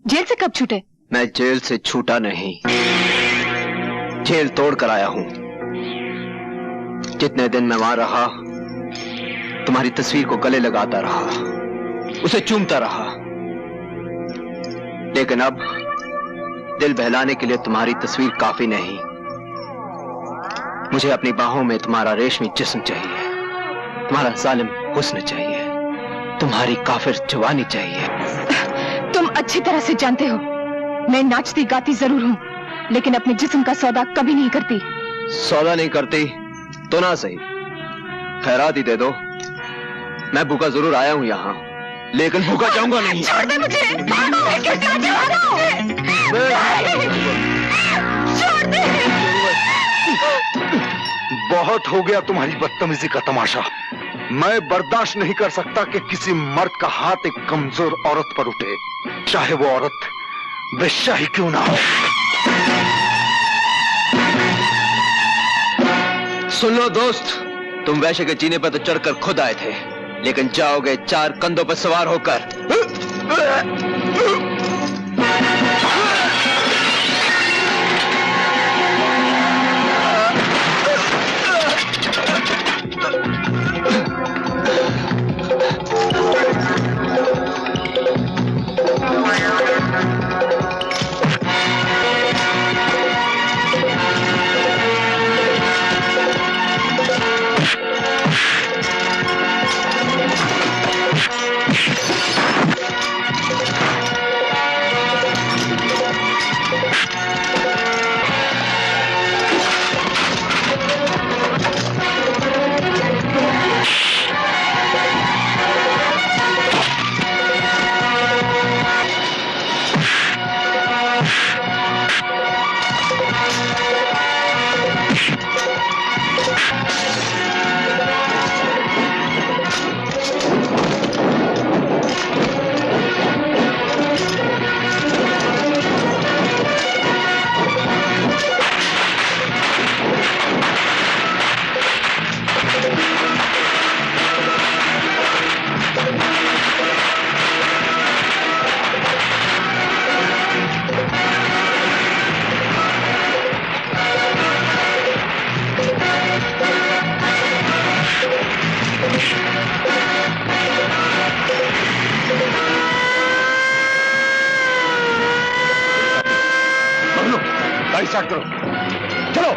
Jail से कब छूटे? मैं जेल से छूटा नहीं, जेल तोड़ कर आया हूं। जितने दिन मैं वहां रहा, तुम्हारी तस्वीर को गले लगाता रहा, उसे चूमता रहा, लेकिन अब दिल बहलाने के लिए तुम्हारी तस्वीर काफी नहीं। मुझे अपनी बाहों में तुम्हारा रेशमी जिस्म चाहिए, तुम्हारा जालिम हुस्न चाहिए, तुम्हारी काफिर जवानी चाहिए। तुम अच्छी तरह से जानते हो मैं नाचती गाती जरूर हूं, लेकिन अपने जिस्म का सौदा कभी नहीं करती। सौदा नहीं करती तो ना सही, खैरात ही दे दो। मैं भूखा जरूर आया हूं यहाँ, लेकिन भूखा जाऊंगा नहीं। छोड़ दे मुझे, छोड़ दे। बहुत हो गया तुम्हारी बदतमीजी का तमाशा। मैं बर्दाश्त नहीं कर सकता कि किसी मर्द का हाथ एक कमजोर औरत पर उठे, चाहे वो औरत वेश्या ही क्यों ना हो। सुन लो दोस्त, तुम वैश्य के जीने पर तो चढ़कर खुद आए थे, लेकिन जाओगे 4 कंधों पर सवार होकर। गाड़ी स्टार्ट करो, चलो।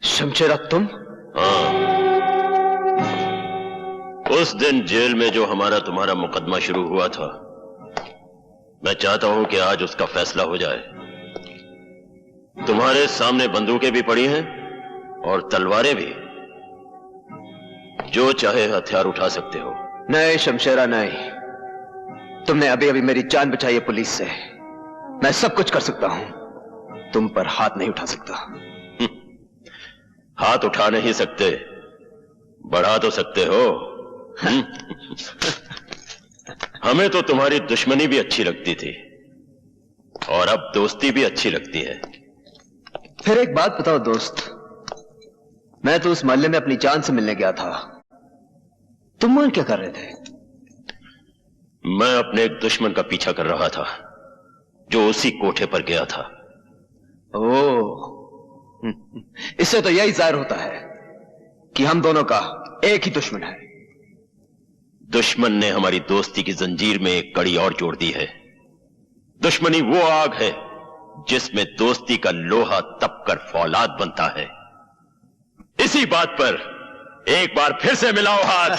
शमशेरा तुम? हाँ, उस दिन जेल में जो हमारा तुम्हारा मुकदमा शुरू हुआ था, मैं चाहता हूं कि आज उसका फैसला हो जाए। तुम्हारे सामने बंदूकें भी पड़ी हैं और तलवारें भी, जो चाहे हथियार उठा सकते हो। नहीं शमशेरा नहीं, तुमने अभी अभी मेरी जान बचाई है पुलिस से। मैं सब कुछ कर सकता हूं, तुम पर हाथ नहीं उठा सकता। हाथ उठा नहीं सकते, बढ़ा तो सकते हो। हमें तो तुम्हारी दुश्मनी भी अच्छी लगती थी और अब दोस्ती भी अच्छी लगती है। फिर एक बात बताओ दोस्त, मैं तो उस मोहल्ले में अपनी जान से मिलने गया था, तुम वहां क्या कर रहे थे? मैं अपने एक दुश्मन का पीछा कर रहा था जो उसी कोठे पर गया था। ओह, इससे तो यही जाहिर होता है कि हम दोनों का एक ही दुश्मन है। दुश्मन ने हमारी दोस्ती की जंजीर में एक कड़ी और जोड़ दी है। दुश्मनी वो आग है जिसमें दोस्ती का लोहा तपकर फौलाद बनता है। इसी बात पर एक बार फिर से मिलाओ हाथ।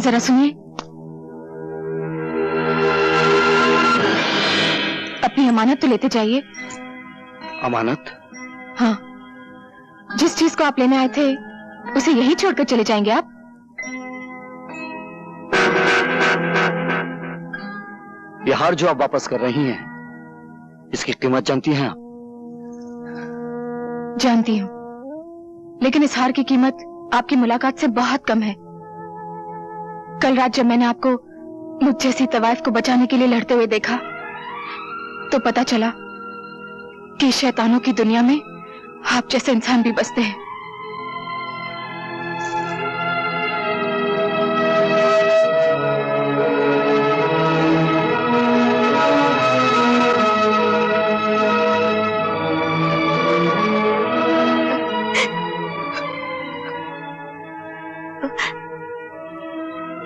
जरा सुनिए। अपनी अमानत तो लेते जाइए। अमानत? हाँ, जिस चीज को आप लेने आए थे उसे यही छोड़कर चले जाएंगे आप? ये हार जो आप वापस कर रही हैं, इसकी कीमत जानती हैं आप? जानती हूँ, लेकिन इस हार की कीमत आपकी मुलाकात से बहुत कम है। कल रात जब मैंने आपको मुझ जैसी तवाइफ को बचाने के लिए लड़ते हुए देखा तो पता चला कि शैतानों की दुनिया में आप जैसे इंसान भी बसते हैं।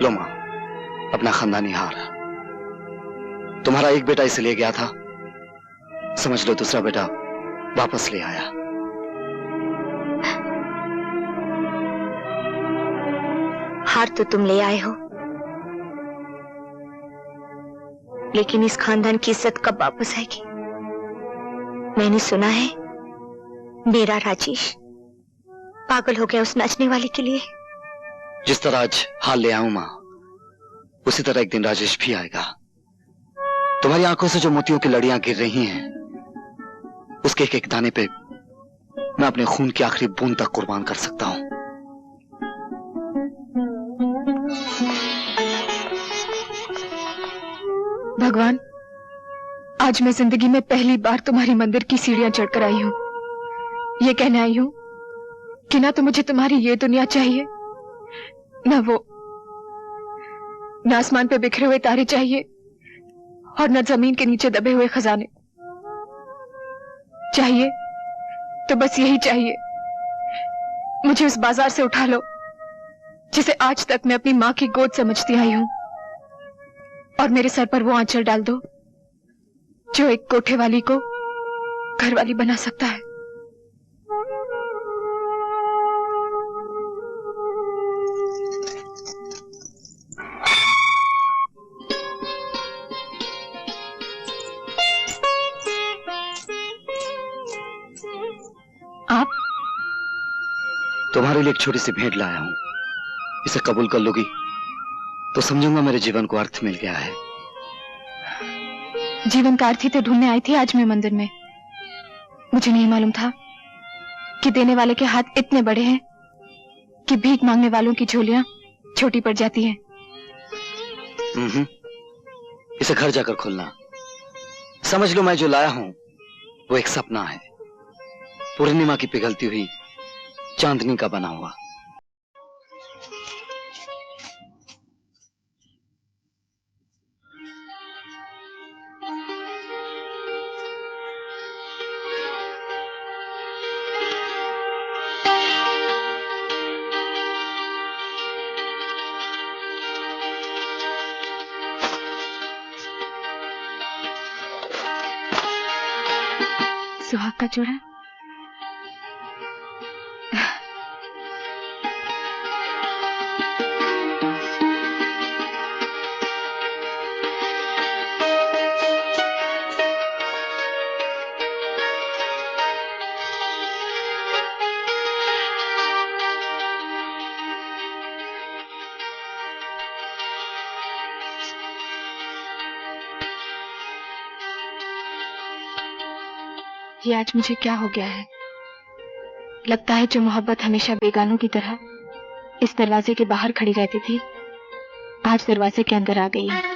लो मां, अपना खानदानी हार। तुम्हारा एक बेटा इसे ले गया था, समझ लो दूसरा बेटा वापस ले आया। हार तो तुम ले आए हो, लेकिन इस खानदान की इज्जत कब वापस आएगी? मैंने सुना है मेरा राजेश पागल हो गया उस नाचने वाले के लिए। जिस तरह आज हाल ले आऊं मां, उसी तरह एक दिन राजेश भी आएगा। तुम्हारी आंखों से जो मोतियों की लड़ियां गिर रही हैं, उसके एक एक दाने पे मैं अपने खून की आखिरी बूंद तक कुर्बान कर सकता हूं। भगवान, आज मैं जिंदगी में पहली बार तुम्हारी मंदिर की सीढ़ियां चढ़कर आई हूं। ये कहने आई हूं कि ना तो मुझे तुम्हारी ये दुनिया चाहिए, न वो, न आसमान पे बिखरे हुए तारे चाहिए और न जमीन के नीचे दबे हुए खजाने। चाहिए तो बस यही चाहिए, मुझे उस बाजार से उठा लो जिसे आज तक मैं अपनी मां की गोद समझती आई हूं, और मेरे सर पर वो आंचल डाल दो जो एक कोठे वाली को घर वाली बना सकता है। आप? तुम्हारे लिए एक छोटी सी भेंट लाया हूं, इसे कबूल कर लोगी तो समझूंगा मेरे जीवन को अर्थ मिल गया है। जीवन का अर्थ ही तो ढूंढने आई थी आज मैं मंदिर में। मुझे नहीं मालूम था कि देने वाले के हाथ इतने बड़े हैं कि भीख मांगने वालों की झोलियां छोटी पड़ जाती हैं। इसे घर जाकर खोलना। समझ लो मैं जो लाया हूं वो एक सपना है, पूर्णिमा की पिघलती हुई चांदनी का बना हुआ। सुहाग का जोड़ा। ये आज मुझे क्या हो गया है? लगता है जो मोहब्बत हमेशा बेगानों की तरह इस दरवाजे के बाहर खड़ी रहती थी, आज दरवाजे के अंदर आ गई है।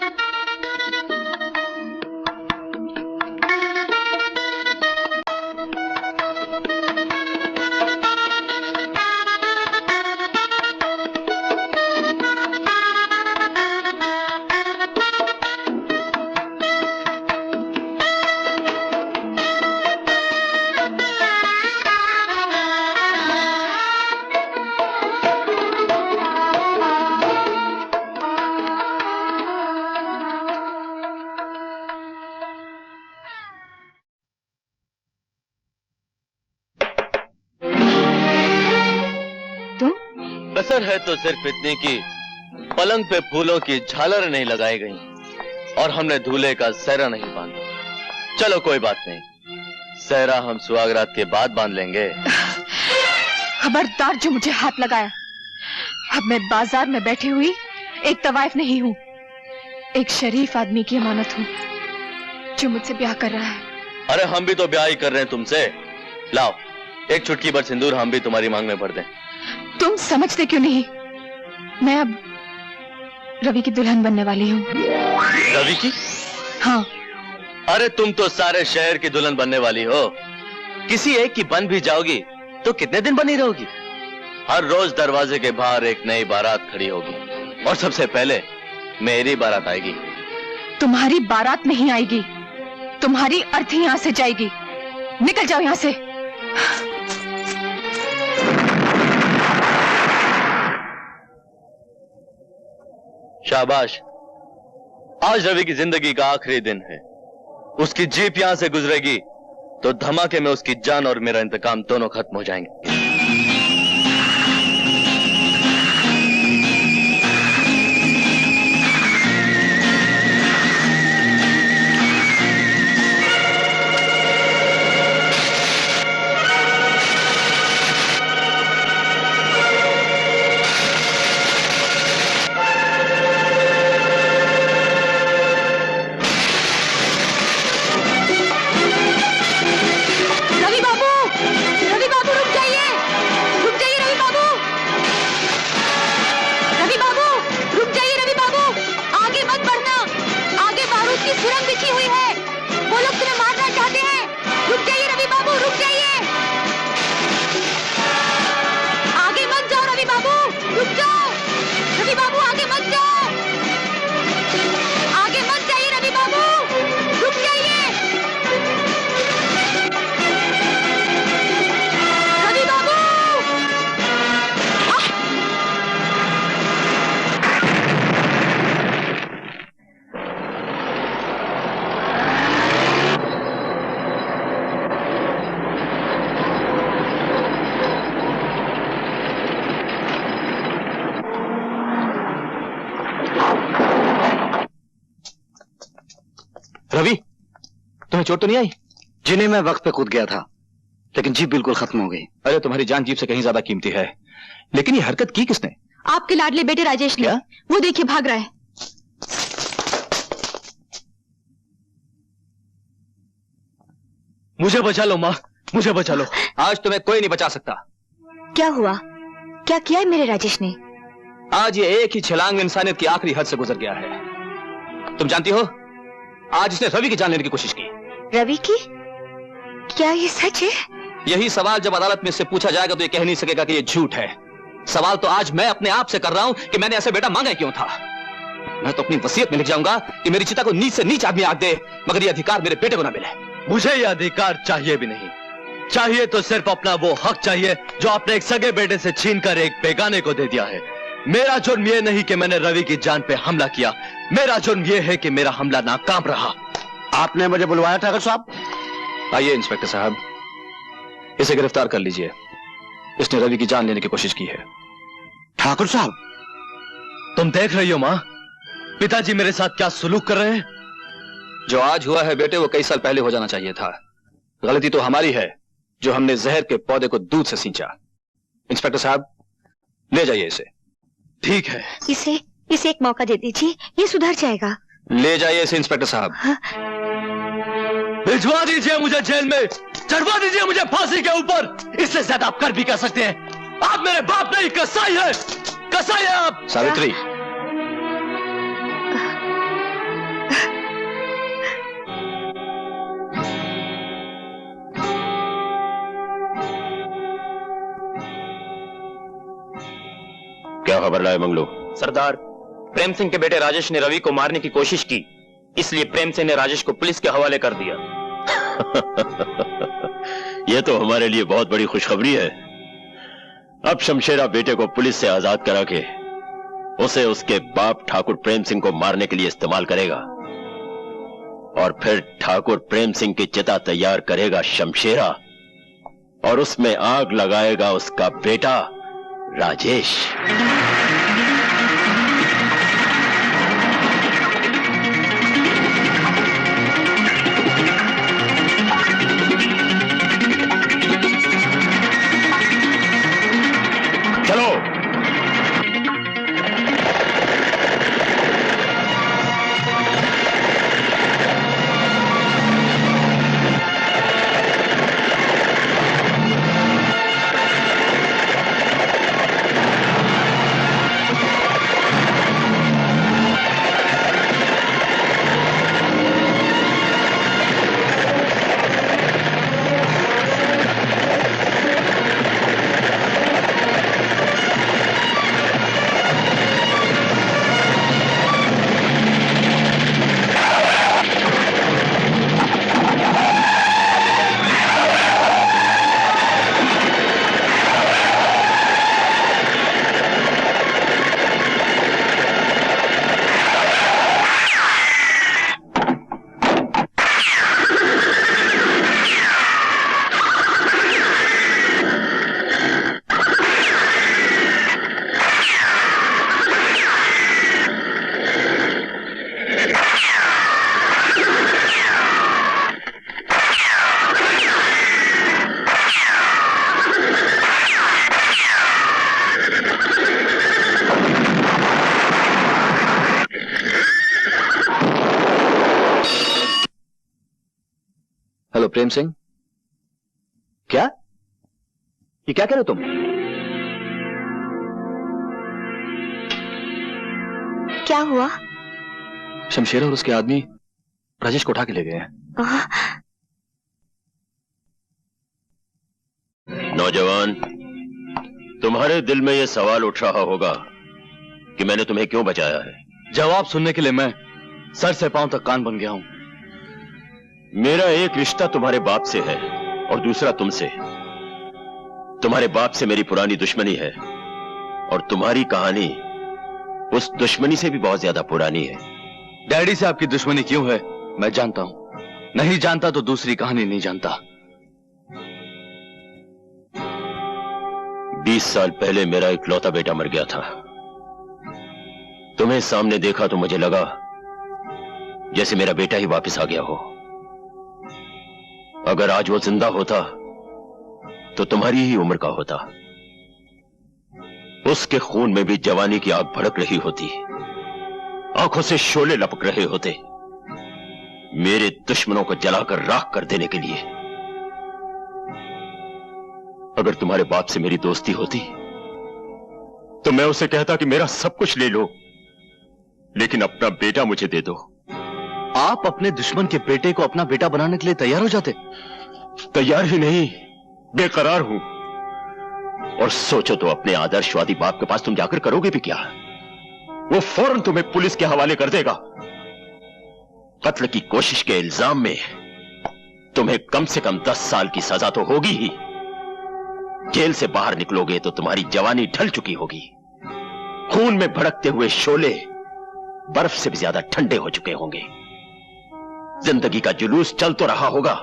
कसर है तो सिर्फ इतनी की पलंग पे फूलों की झालर नहीं लगाई गई और हमने दूल्हे का सहरा नहीं बांधा। चलो कोई बात नहीं, सहरा हम सुहागरात के बाद बांध लेंगे। खबरदार जो मुझे हाथ लगाया। अब मैं बाजार में बैठी हुई एक तवाइफ नहीं हूँ, एक शरीफ आदमी की अमानत हूँ जो मुझसे ब्याह कर रहा है। अरे हम भी तो ब्याह ही कर रहे हैं तुमसे। लाओ एक चुटकी भर सिंदूर हम भी तुम्हारी मांग में भर दें। तुम समझते क्यों नहीं? मैं अब रवि की दुल्हन बनने वाली हूँ। रवि की? हाँ। अरे तुम तो सारे शहर की दुल्हन बनने वाली हो। किसी एक की बन भी जाओगी तो कितने दिन बनी रहोगी? हर रोज दरवाजे के बाहर एक नई बारात खड़ी होगी और सबसे पहले मेरी बारात आएगी। तुम्हारी बारात नहीं आएगी, तुम्हारी अर्थी यहां से जाएगी। निकल जाओ यहां से। शाबाश, आज रवि की जिंदगी का आखिरी दिन है। उसकी जीप यहां से गुजरेगी तो धमाके में उसकी जान और मेरा इंतकाम दोनों खत्म हो जाएंगे। रवि, तुम्हें चोट तो नहीं आई? जिन्हें मैं वक्त पे कूद गया था, लेकिन जीप बिल्कुल खत्म हो गई। अरे तुम्हारी जान जीप से कहीं ज्यादा कीमती है। लेकिन ये हरकत की किसने? आपके लाडले बेटे राजेश ने। क्या? वो देखिए भाग रहा है। मुझे बचा लो माँ, मुझे बचा लो। आज तुम्हें कोई नहीं बचा सकता। क्या हुआ? क्या किया है मेरे राजेश ने? आज ये एक ही छलांग में इंसानियत की आखिरी हद से गुजर गया है। तुम जानती हो, आज इसने रवि की जान लेने की कोशिश की। रवि की? क्या ये सच है? यही सवाल जब अदालत में इससे पूछा जाएगा तो ये कह नहीं सकेगा कि ये झूठ है। सवाल तो आज मैं अपने आप से कर रहा हूं कि मैंने ऐसे बेटा मांगा क्यों था। मैं तो अपनी वसीयत में लिख जाऊंगा कि मेरी चिता को नीच से नीच आदमी आग दे, मगर ये अधिकार मेरे बेटे को ना मिले। मुझे ये अधिकार चाहिए भी नहीं। चाहिए तो सिर्फ अपना वो हक चाहिए जो आपने एक सगे बेटे से छीनकर एक बेगाने को दे दिया है। मेरा जुर्म ये नहीं कि मैंने रवि की जान पे हमला किया, मेरा जुर्म ये है कि मेरा हमला नाकाम रहा। आपने मुझे बुलवाया ठाकुर साहब? आइए इंस्पेक्टर साहब, इसे गिरफ्तार कर लीजिए। इसने रवि की जान लेने की कोशिश की है। ठाकुर साहब, तुम देख रही हो माँ, पिताजी मेरे साथ क्या सुलूक कर रहे हैं। जो आज हुआ है बेटे, वो कई साल पहले हो जाना चाहिए था। गलती तो हमारी है जो हमने जहर के पौधे को दूध से सींचा। इंस्पेक्टर साहब, ले जाइए इसे। ठीक है। इसे एक मौका दे दीजिए, ये सुधर जाएगा। ले जाइए इसे इंस्पेक्टर साहब। हाँ? भिजवा दीजिए मुझे जेल में, चढ़वा दीजिए मुझे फांसी के ऊपर। इससे ज्यादा आप कर भी कर सकते हैं। आप मेरे बाप नहीं, कसाई है, कसाई है आप। सावित्री, क्या खबर लाए मंगलू? सरदार, प्रेम सिंह के बेटे राजेश ने रवि को मारने की कोशिश की, इसलिए प्रेम सिंह ने राजेश को पुलिस के हवाले कर दिया। यह तो हमारे लिए बहुत बड़ी खुशखबरी है। अब शमशेरा बेटे को पुलिस से आजाद करा के उसे उसके बाप ठाकुर प्रेम सिंह को मारने के लिए इस्तेमाल करेगा और फिर ठाकुर प्रेम सिंह की चिता तैयार करेगा शमशेरा और उसमें आग लगाएगा उसका बेटा राजेश। प्रेम सिंह? क्या? ये क्या कह रहे हो तुम? क्या हुआ? शमशेर और उसके आदमी राजेश को उठा के ले गए हैं। नौजवान, तुम्हारे दिल में यह सवाल उठ रहा होगा कि मैंने तुम्हें क्यों बचाया है। जवाब सुनने के लिए मैं सर से पांव तक कान बन गया हूं। मेरा एक रिश्ता तुम्हारे बाप से है और दूसरा तुमसे। तुम्हारे बाप से मेरी पुरानी दुश्मनी है और तुम्हारी कहानी उस दुश्मनी से भी बहुत ज्यादा पुरानी है। डैडी से आपकी दुश्मनी क्यों है मैं जानता हूं, नहीं जानता तो दूसरी कहानी नहीं जानता। 20 साल पहले मेरा इकलौता बेटा मर गया था। तुम्हें सामने देखा तो मुझे लगा जैसे मेरा बेटा ही वापस आ गया हो। अगर आज वो जिंदा होता तो तुम्हारी ही उम्र का होता। उसके खून में भी जवानी की आग भड़क रही होती, आंखों से शोले लपक रहे होते, मेरे दुश्मनों को जलाकर राख कर देने के लिए। अगर तुम्हारे बाप से मेरी दोस्ती होती तो मैं उसे कहता कि मेरा सब कुछ ले लो, लेकिन अपना बेटा मुझे दे दो। आप अपने दुश्मन के बेटे को अपना बेटा बनाने के लिए तैयार हो जाते? तैयार ही नहीं, बेकरार हूं। और सोचो तो अपने आदर्शवादी बाप के पास तुम जाकर करोगे भी क्या? वो फौरन तुम्हें पुलिस के हवाले कर देगा। कत्ल की कोशिश के इल्जाम में तुम्हें कम से कम 10 साल की सजा तो होगी ही। जेल से बाहर निकलोगे तो तुम्हारी जवानी ढल चुकी होगी। खून में भड़कते हुए शोले बर्फ से भी ज्यादा ठंडे हो चुके होंगे। जिंदगी का जुलूस चल तो रहा होगा,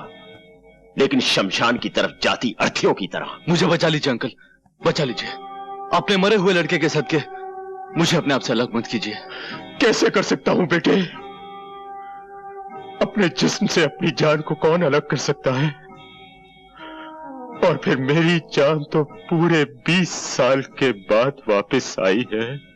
लेकिन शमशान की तरफ जाती अर्थियों की तरह। मुझे बचा लीजिए अंकल, बचा लीजिए। अपने मरे हुए लड़के के सदके मुझे अपने आप से अलग मत कीजिए। कैसे कर सकता हूं बेटे? अपने जिस्म से अपनी जान को कौन अलग कर सकता है? और फिर मेरी जान तो पूरे 20 साल के बाद वापस आई है।